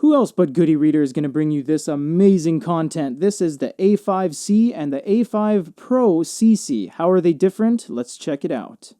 Who else but Goody Reader is going to bring you this amazing content? This is the A5C and the A5 Pro CC. How are they different? Let's check it out.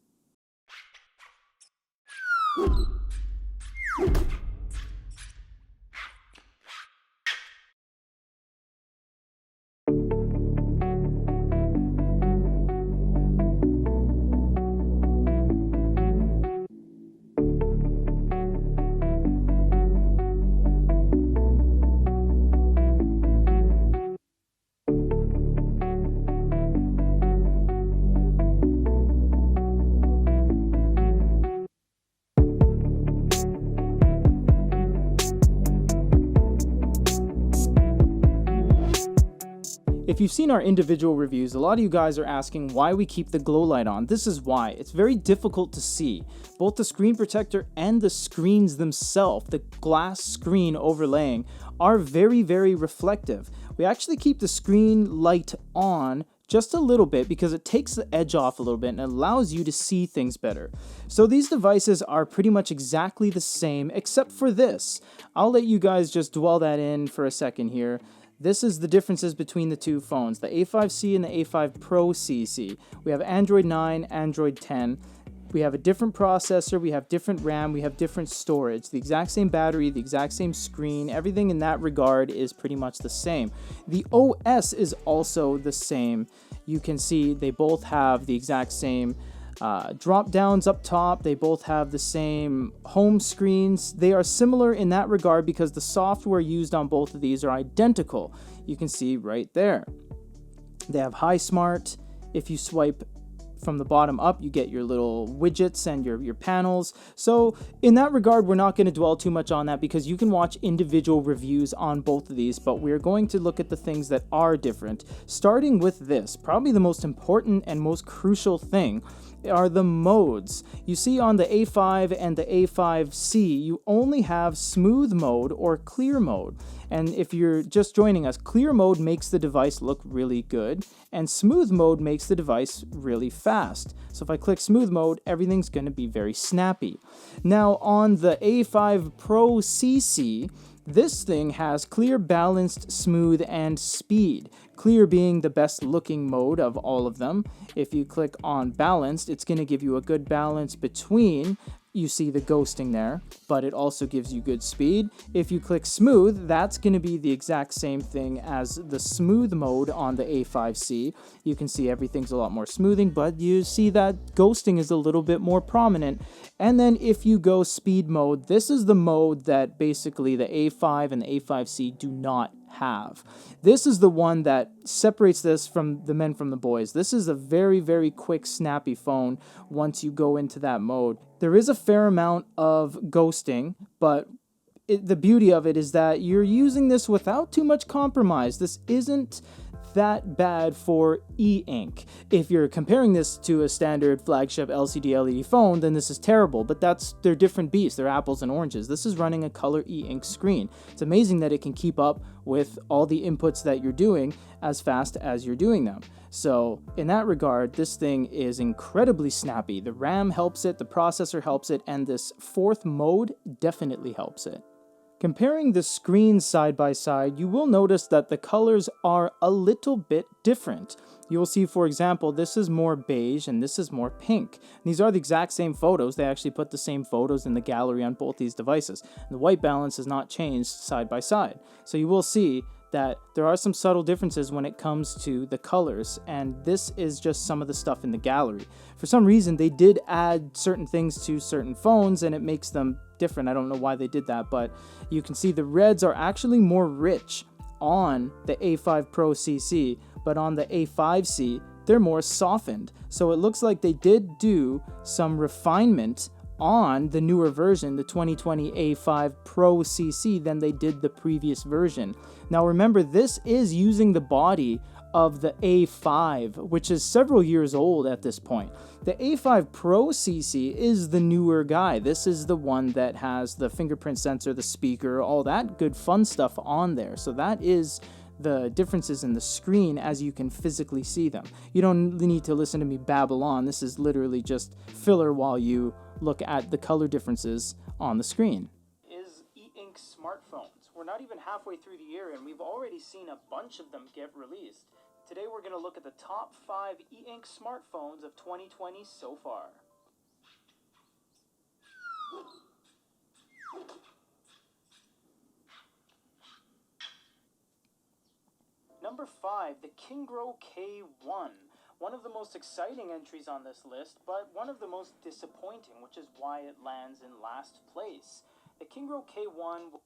If you've seen our individual reviews, a lot of you guys are asking why we keep the glow light on. This is why. It's very difficult to see. Both the screen protector and the screens themselves, the glass screen overlaying, are very, very reflective. We actually keep the screen light on just a little bit because it takes the edge off a little bit and allows you to see things better. So these devices are pretty much exactly the same except for this. I'll let you guys just dwell that in for a second here. This is the differences between the two phones, the A5C and the A5 Pro CC. We have Android 9, Android 10. We have a different processor, we have different RAM, we have different storage. The exact same battery, the exact same screen, everything in that regard is pretty much the same. The OS is also the same. You can see they both have the exact same drop downs up top. They both have the same home screens. They are similar in that regard because the software used on both of these are identical. You can see right there. They have HiSmart. If you swipe from the bottom up, you get your little widgets and your panels. So in that regard, we're not going to dwell too much on that because you can watch individual reviews on both of these, but we're going to look at the things that are different. Starting with this, probably the most important and most crucial thing are the modes. You see on the A5 and the A5C, you only have smooth mode or clear mode. And if you're just joining us, clear mode makes the device look really good, and smooth mode makes the device really fast. So if I click smooth mode, everything's going to be very snappy. Now on the A5 Pro CC, this thing has clear, balanced, smooth, and speed. Clear being the best looking mode of all of them. If you click on balanced, it's going to give you a good balance between, you see the ghosting there, but it also gives you good speed. If you click smooth, that's going to be the exact same thing as the smooth mode on the A5C. You can see everything's a lot more smoothing, but you see that ghosting is a little bit more prominent. And then if you go speed mode, this is the mode that basically the A5 and the A5C do not have. This is the one that separates this from the men from the boys. This is a very, very quick, snappy phone once you go into that mode. There is a fair amount of ghosting, but the beauty of it is that you're using this without too much compromise. This isn't that bad for eInk. If you're comparing this to a standard flagship LCD LED phone, then this is terrible, but they're different beasts. They're apples and oranges. This is running a color eInk screen. It's amazing that it can keep up with all the inputs that you're doing as fast as you're doing them. So in that regard, this thing is incredibly snappy. The RAM helps it, the processor helps it, and this fourth mode definitely helps it. Comparing the screens side by side, you will notice that the colors are a little bit different. You'll see, for example, this is more beige and this is more pink. These are the exact same photos. They actually put the same photos in the gallery on both these devices. The white balance has not changed side by side. So you will see that there are some subtle differences when it comes to the colors, and this is just some of the stuff in the gallery. For some reason, they did add certain things to certain phones and it makes them different. I don't know why they did that, but you can see the reds are actually more rich on the A5 Pro CC, but on the A5C, they're more softened. So it looks like they did do some refinement on the newer version, the 2020 A5 Pro CC, than they did the previous version. Now remember, this is using the body of the A5, which is several years old at this point. The A5 Pro CC is the newer guy. This is the one that has the fingerprint sensor, the speaker, all that good fun stuff on there. So that is the differences in the screen as you can physically see them. You don't need to listen to me babble on. This is literally just filler while you look at the color differences on the screen. Is eInk smartphones? We're not even halfway through the year and we've already seen a bunch of them get released. Today we're going to look at the top 5 eInk smartphones of 2020 so far. Number 5, the Kingro K1. One of the most exciting entries on this list, but one of the most disappointing, which is why it lands in last place. The Kingro K1...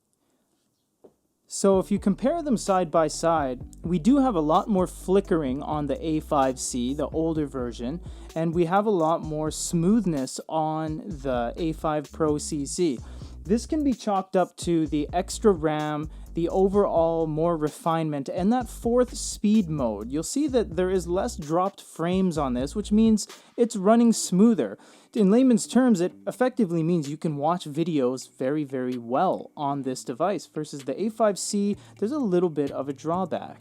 So if you compare them side by side, we do have a lot more flickering on the A5C, the older version, and we have a lot more smoothness on the A5 Pro CC. This can be chalked up to the extra RAM, the overall more refinement, and that 4th speed mode. You'll see that there is less dropped frames on this, which means it's running smoother. In layman's terms, it effectively means you can watch videos very, very well on this device, versus the A5C, there's a little bit of a drawback.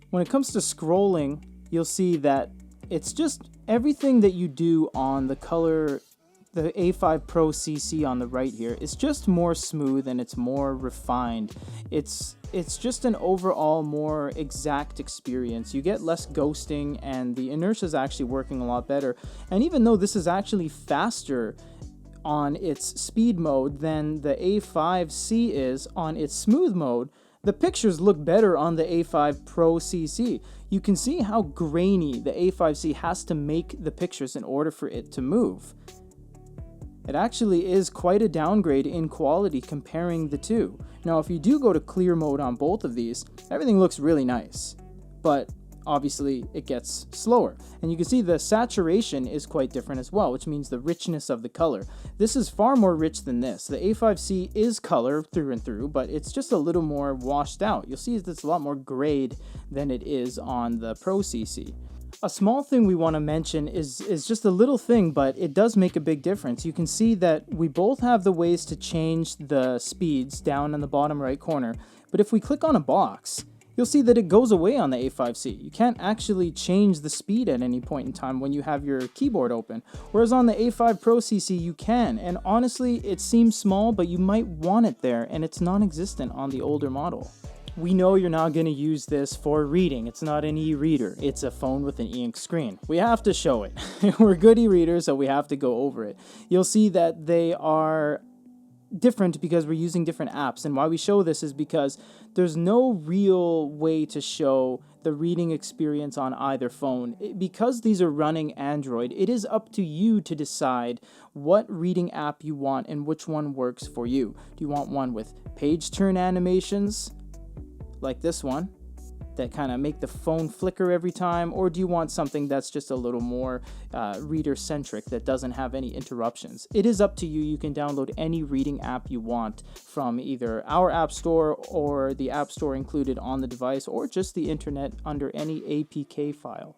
When it comes to scrolling, you'll see that it's just everything that you do on the A5 Pro CC on the right here is just more smooth and it's more refined. It's just an overall more exact experience. You get less ghosting and the inertia is actually working a lot better. And even though this is actually faster on its speed mode than the A5C is on its smooth mode, the pictures look better on the A5 Pro CC. You can see how grainy the A5C has to make the pictures in order for it to move. It actually is quite a downgrade in quality comparing the two. Now, if you do go to clear mode on both of these, everything looks really nice, but obviously it gets slower. And you can see the saturation is quite different as well, which means the richness of the color. This is far more rich than this. The A5C is color through and through, but it's just a little more washed out. You'll see that it's a lot more grayed than it is on the Pro CC. A small thing we want to mention is just a little thing, but it does make a big difference. You can see that we both have the ways to change the speeds down in the bottom right corner, but if we click on a box, you'll see that it goes away on the A5C. You can't actually change the speed at any point in time when you have your keyboard open, whereas on the A5 Pro CC you can, and honestly it seems small, but you might want it there, and it's non-existent on the older model. We know you're not going to use this for reading. It's not an e-reader. It's a phone with an eInk screen. We have to show it. We're good e-readers, so we have to go over it. You'll see that they are different because we're using different apps, and why we show this is because there's no real way to show the reading experience on either phone. Because these are running Android, it is up to you to decide what reading app you want and which one works for you. Do you want one with page turn animations, like this one, that kind of make the phone flicker every time, or do you want something that's just a little more reader-centric that doesn't have any interruptions? It is up to you. You can download any reading app you want from either our app store or the app store included on the device, or just the internet under any APK file.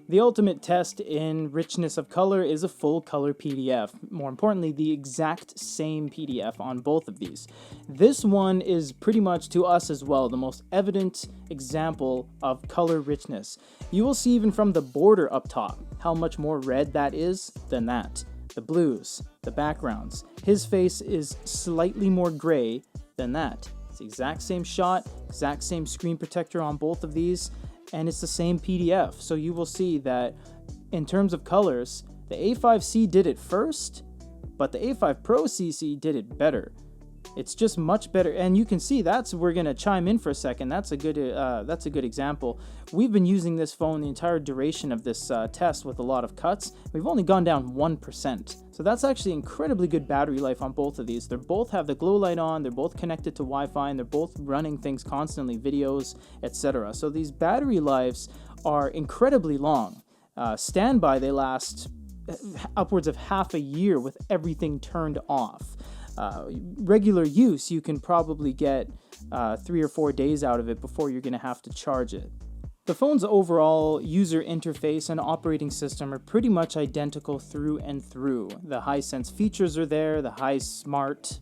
The ultimate test in richness of color is a full color PDF. More importantly, the exact same PDF on both of these. This one is pretty much, to us as well, the most evident example of color richness. You will see even from the border up top how much more red that is than that. The blues, the backgrounds. His face is slightly more gray than that. It's the exact same shot, exact same screen protector on both of these, and it's the same PDF. So you will see that in terms of colors, the A5C did it first, but the A5 Pro CC did it better. It's just much better, and you can see we're gonna chime in for a second. That's a good example. We've been using this phone the entire duration of this test with a lot of cuts. We've only gone down 1%, so that's actually incredibly good battery life on both of these. They both have the glow light on, they're both connected to Wi-Fi, and they're both running things constantly, videos, etc. So these battery lives are incredibly long. Standby, they last upwards of half a year with everything turned off. Regular use, you can probably get 3 or 4 days out of it before you're going to have to charge it. The phone's overall user interface and operating system are pretty much identical through and through. The Hisense features are there, the HiSmart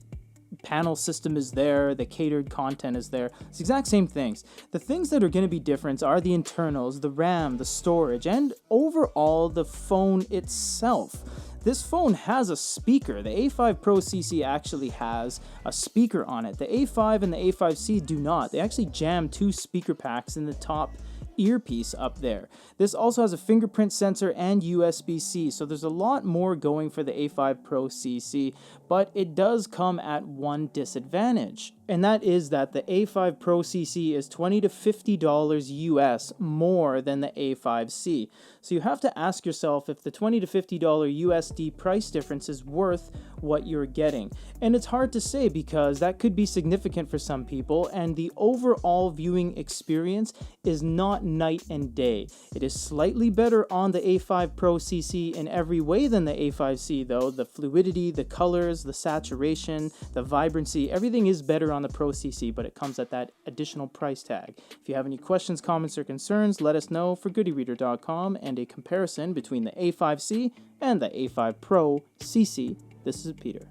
panel system is there, the catered content is there. It's the exact same things. The things that are going to be different are the internals, the RAM, the storage, and overall the phone itself. This phone has a speaker. The A5 Pro CC actually has a speaker on it. The A5 and the A5C do not. They actually jam two speaker packs in the top earpiece up there. This also has a fingerprint sensor and USB-C, so there's a lot more going for the A5 Pro CC, but it does come at one disadvantage, and that is that the A5 Pro CC is $20 to $50 US more than the A5C. So you have to ask yourself if the $20 to $50 USD price difference is worth what you're getting. And it's hard to say because that could be significant for some people, and the overall viewing experience is not night and day. It is slightly better on the A5 Pro CC in every way than the A5C though. The fluidity, the colors, the saturation, the vibrancy, everything is better on the Pro CC, but it comes at that additional price tag. If you have any questions, comments, or concerns, let us know for goodyreader.com and a comparison between the A5C and the A5 Pro CC. This is Peter.